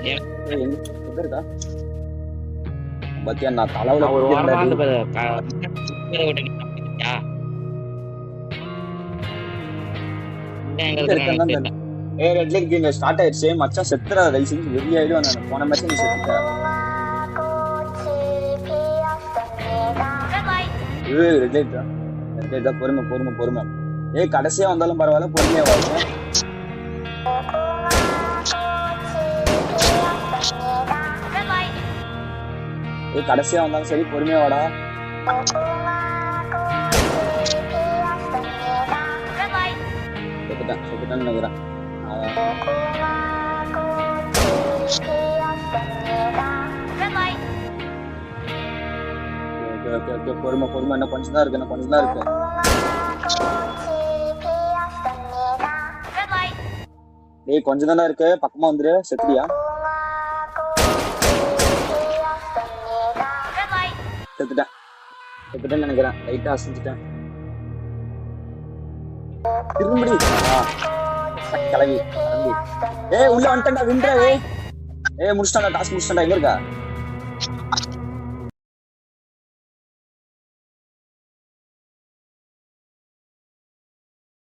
எங்க இருக்கா பாத்தியா நான் தலைவல ஒரு வாரமா அந்த ரெட் லைட் கேம் ஸ்டார்ட் ஆயிடுச்சு மச்சான் செத்துறா தயவு செஞ்சு வெறியாயிடும் நான் போன மேட்ச் நீ செத்துட்ட ரெட் லைட் தான் பொறுமை கடைசியா வந்தாலும் பரவாயில்ல பொறுமையா வரும் கடைசியா வந்தாலும் சரி பொறுமையா வாடா செத்துட்டான்னு நினைக்கிறேன் பொறுமை என்ன கொஞ்சம் தான் இருக்கு டேய் கொஞ்சம் தானே இருக்கு பக்கமா வந்துரு செத்துடியா செத்துட்டேன்னு நினைக்கிறேன் லைட்டா அசைஞ்சிட்டேன் திரும்படி கிளவி உள்ள வந்துட்டா விண்டா முடிச்சிட்டாண்டா டாஸ்க் முடிச்சிட்டாண்டா எங்க இருக்கா